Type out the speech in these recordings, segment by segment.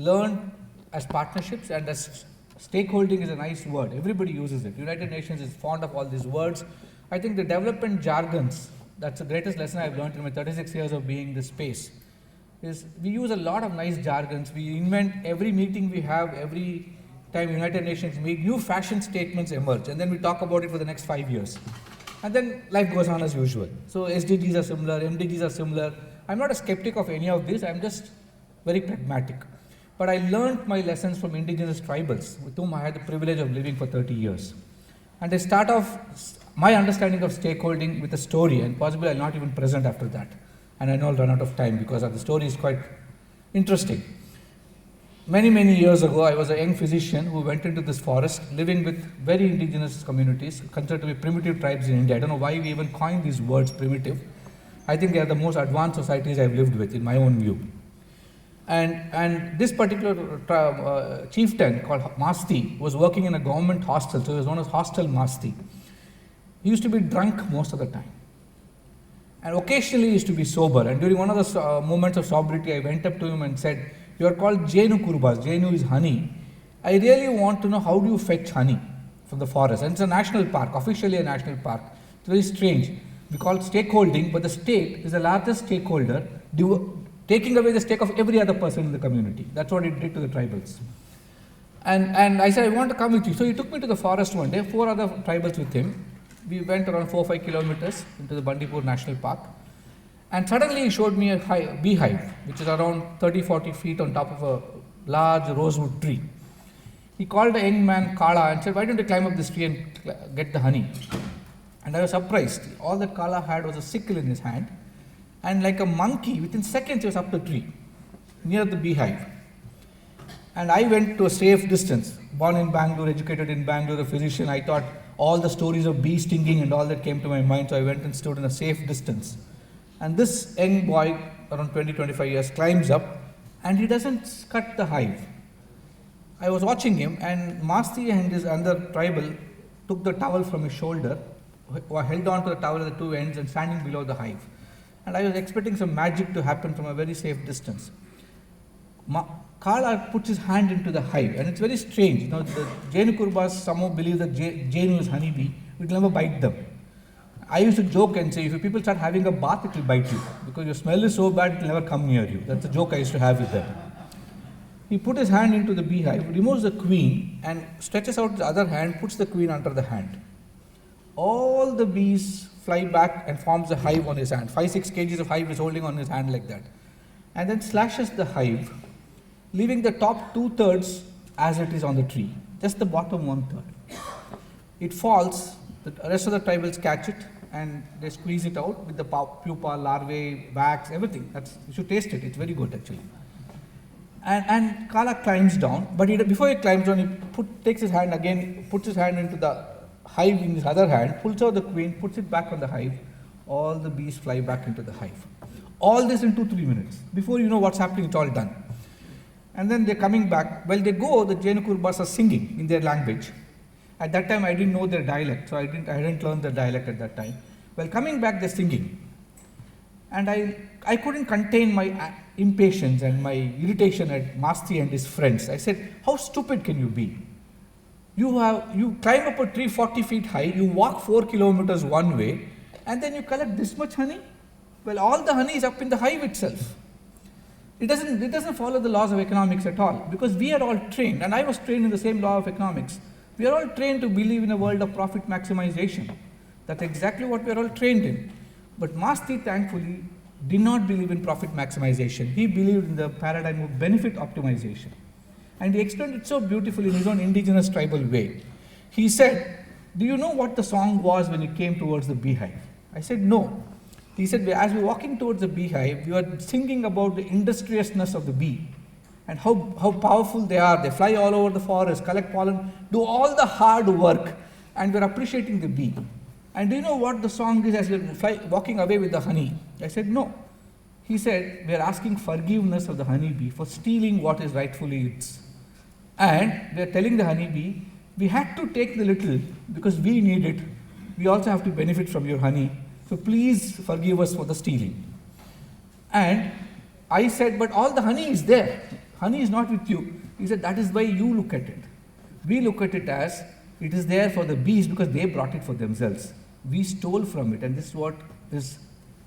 learned as partnerships, and as stakeholding is a nice word. Everybody uses it. United Nations is fond of all these words. I think the development jargons, that's the greatest lesson I've learned in my 36 years of being in this space, is we use a lot of nice jargons. We invent every meeting we have, every time United Nations meet, new fashion statements emerge, and then we talk about it for the next 5 years. And then life goes on as usual. So SDGs are similar, MDGs are similar. I'm not a skeptic of any of this, I'm just very pragmatic. But I learned my lessons from indigenous tribals with whom I had the privilege of living for 30 years. And I start off my understanding of stakeholding with a story, and possibly I'll not even present after that. And I know I'll run out of time because the story is quite interesting. Many years ago, I was a young physician who went into this forest, living with very indigenous communities, considered to be primitive tribes in India. I don't know why we even coined these words primitive. I think they are the most advanced societies I've lived with, in my own view. And this particular chieftain called Masti was working in a government hostel, so he was known as Hostel Masti. He used to be drunk most of the time. And occasionally he used to be sober. And during one of the moments of sobriety, I went up to him and said, "You are called Jenu Kurbas. Jenu is honey. I really want to know, how do you fetch honey from the forest?" And it's a national park, officially a national park. It's very strange. We call it stakeholding, but the state is the largest stakeholder, taking away the stake of every other person in the community. That's what it did to the tribals. And I said, "I want to come with you." So he took me to the forest one day, 4 other tribals with him. We went around 4-5 kilometers into the Bandipur National Park. And suddenly he showed me a beehive, which is around 30-40 feet on top of a large rosewood tree. He called a young man, Kala, and said, "Why don't you climb up this tree and get the honey?" And I was surprised. All that Kala had was a sickle in his hand. And like a monkey, within seconds he was up the tree, near the beehive. And I went to a safe distance. Born in Bangalore, educated in Bangalore, a physician, I thought all the stories of bee stinging and all that came to my mind, so I went and stood in a safe distance. And this young boy, around 20-25 years, climbs up, and he doesn't cut the hive. I was watching him, and Masti and his other tribal took the towel from his shoulder, held on to the towel at the two ends and standing below the hive. And I was expecting some magic to happen from a very safe distance. Kala puts his hand into the hive, and it's very strange. You know, the Jenu Kurbas somehow believe that Jenu is honeybee, it will never bite them. I used to joke and say, if people start having a bath, it will bite you, because your smell is so bad, it will never come near you. That's a joke I used to have with them. He put his hand into the beehive, removes the queen, and stretches out the other hand, puts the queen under the hand. All the bees fly back and forms a hive on his hand. 5-6 kgs of hive is holding on his hand like that. And then slashes the hive, leaving the top 2/3 as it is on the tree, just the bottom 1/3. It falls, the rest of the tribals catch it, and they squeeze it out with the pupa, larvae, wax, everything. You should taste it, it's very good actually. And Kala climbs down, but before he climbs down, he takes his hand again, puts his hand into the hive in his other hand, pulls out the queen, puts it back on the hive. All the bees fly back into the hive. All this in 2-3 minutes. Before you know what's happening, it's all done. And then they're coming back. While they go, the Jenu Kurbas are singing in their language. At that time, I didn't know their dialect, so I didn't learn their dialect at that time. While coming back, they're singing. And I couldn't contain my impatience and my irritation at Masti and his friends. I said, "How stupid can you be? You climb up a tree 40 feet high, you walk 4 kilometers one way, and then you collect this much honey? Well, all the honey is up in the hive itself." It doesn't follow the laws of economics at all, because we are all trained, and I was trained in the same law of economics. We are all trained to believe in a world of profit maximization. That's exactly what we are all trained in. But Masti, thankfully, did not believe in profit maximization. He believed in the paradigm of benefit optimization. And he explained it so beautifully in his own indigenous tribal way. He said, "Do you know what the song was when you came towards the beehive?" I said, "No." He said, "As we were walking towards the beehive, we were singing about the industriousness of the bee and how powerful they are. They fly all over the forest, collect pollen, do all the hard work, and we're appreciating the bee. And do you know what the song is as we're walking away with the honey?" I said, "No." He said, "We're asking forgiveness of the honeybee for stealing what is rightfully its. And we're telling the honeybee, we had to take the little because we need it. We also have to benefit from your honey. So please forgive us for the stealing." And I said, "But all the honey is there. Honey is not with you. He said, that is why you look at it. We look at it as it is there for the bees because they brought it for themselves. We stole from it, and this is what is,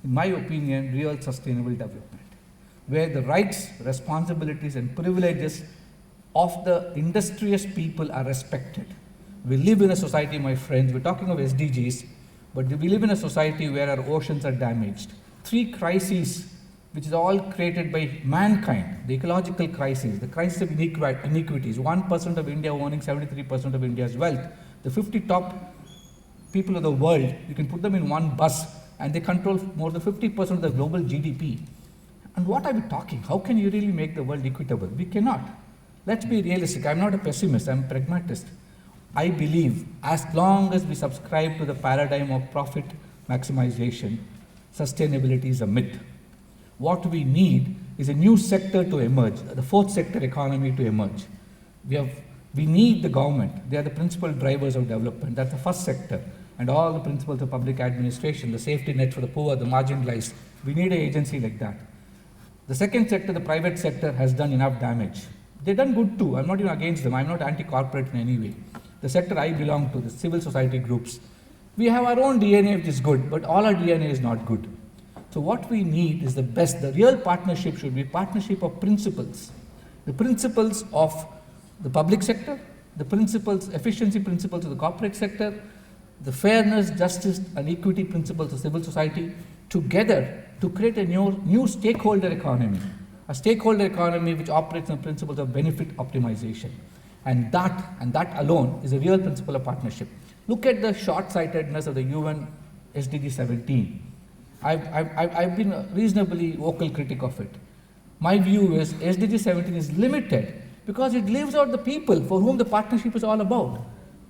in my opinion, real sustainable development, where the rights, responsibilities, and privileges of the industrious people are respected. We live in a society, my friends, we're talking of SDGs, but we live in a society where our oceans are damaged. 3 crises, which is all created by mankind: the ecological crisis, the crisis of inequities, 1% of India owning 73% of India's wealth, the 50 top people of the world, you can put them in one bus, and they control more than 50% of the global GDP. And what are we talking? How can you really make the world equitable? We cannot. Let's be realistic. I'm not a pessimist, I'm a pragmatist. I believe as long as we subscribe to the paradigm of profit maximization, sustainability is a myth. What we need is a new sector to emerge, the 4th sector economy to emerge. We need the government. They are the principal drivers of development. That's the first sector. And all the principles of public administration, the safety net for the poor, the marginalized. We need an agency like that. The second sector, the private sector, has done enough damage. They've done good too. I'm not even against them. I'm not anti-corporate in any way. The sector I belong to, the civil society groups, we have our own DNA which is good, but all our DNA is not good. So what we need is the best. The real partnership should be partnership of principles. The principles of the public sector, the principles, efficiency principles of the corporate sector, the fairness, justice, and equity principles of civil society, together to create a new stakeholder economy, a stakeholder economy which operates on principles of benefit optimization. And that alone is a real principle of partnership. Look at the short-sightedness of the UN SDG 17. I've been a reasonably vocal critic of it. My view is SDG 17 is limited because it leaves out the people for whom the partnership is all about.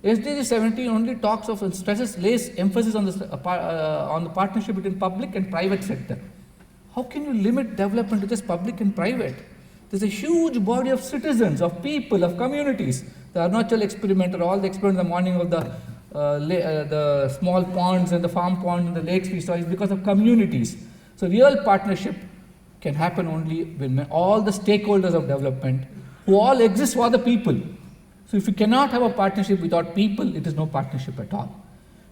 SDG 17 only talks of and stresses, lays emphasis on the partnership between public and private sector. How can you limit development to just public and private? There's a huge body of citizens, of people, of communities. The Arunachal experiment, or all the experiments in the morning of the small ponds and the farm ponds and the lakes we saw, is because of communities. So real partnership can happen only when all the stakeholders of development, who all exist for the people. So if you cannot have a partnership without people, it is no partnership at all.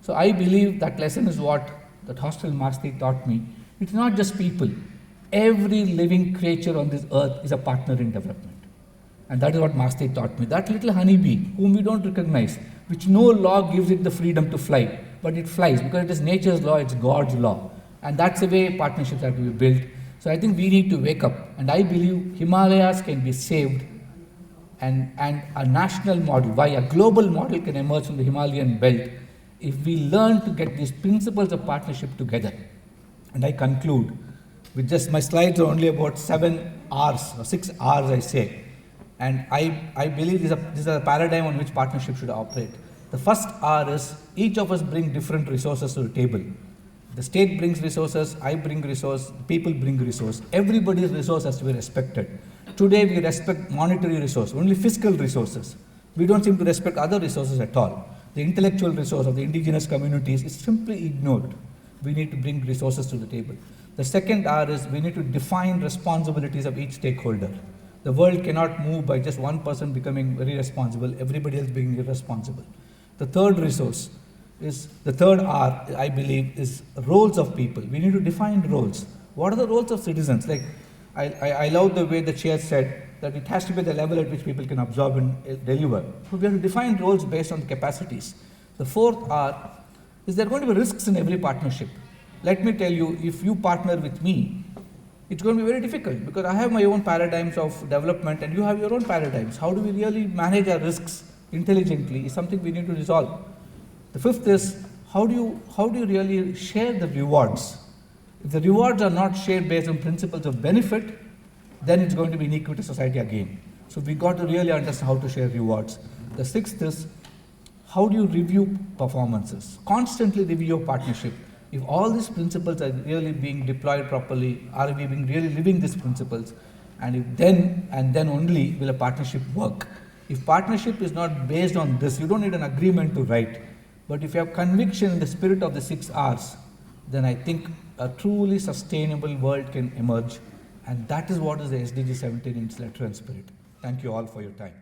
So I believe that lesson is what that hostile Maastricht taught me. It's not just people. Every living creature on this earth is a partner in development. And that is what Maastricht taught me. That little honeybee, whom we don't recognize, which no law gives it the freedom to fly, but it flies because it is nature's law, it's God's law. And that's the way partnerships have to be built. So I think we need to wake up. And I believe Himalayas can be saved, and a national model, why a global model can emerge from the Himalayan belt if we learn to get these principles of partnership together. And I conclude with just, my slides are only about 7 R's or 6 R's I say. And I believe this is a paradigm on which partnership should operate. The first R is each of us bring different resources to the table. The state brings resources, I bring resource, people bring resource. Everybody's resource has to be respected. Today we respect monetary resource, only fiscal resources. We don't seem to respect other resources at all. The intellectual resource of the indigenous communities is simply ignored. We need to bring resources to the table. The second R is we need to define responsibilities of each stakeholder. The world cannot move by just one person becoming very responsible, everybody else being irresponsible. The third resource is, the third R, I believe, is roles of people. We need to define roles. What are the roles of citizens? Like, I love the way the chair said that it has to be the level at which people can absorb and deliver. So we have to define roles based on the capacities. The fourth R is there are going to be risks in every partnership. Let me tell you, if you partner with me, it's going to be very difficult because I have my own paradigms of development and you have your own paradigms. How do we really manage our risks intelligently is something we need to resolve. The fifth is, how do you really share the rewards? If the rewards are not shared based on principles of benefit, then it's going to be inequitous society again. So we got to really understand how to share rewards. The sixth is, how do you review performances? Constantly review your partnership. If all these principles are really being deployed properly, are we being really living these principles? And then only will a partnership work. If partnership is not based on this, you don't need an agreement to write. But if you have conviction in the spirit of the 6 R's, then I think a truly sustainable world can emerge. And that is what is the SDG 17 in its letter and spirit. Thank you all for your time.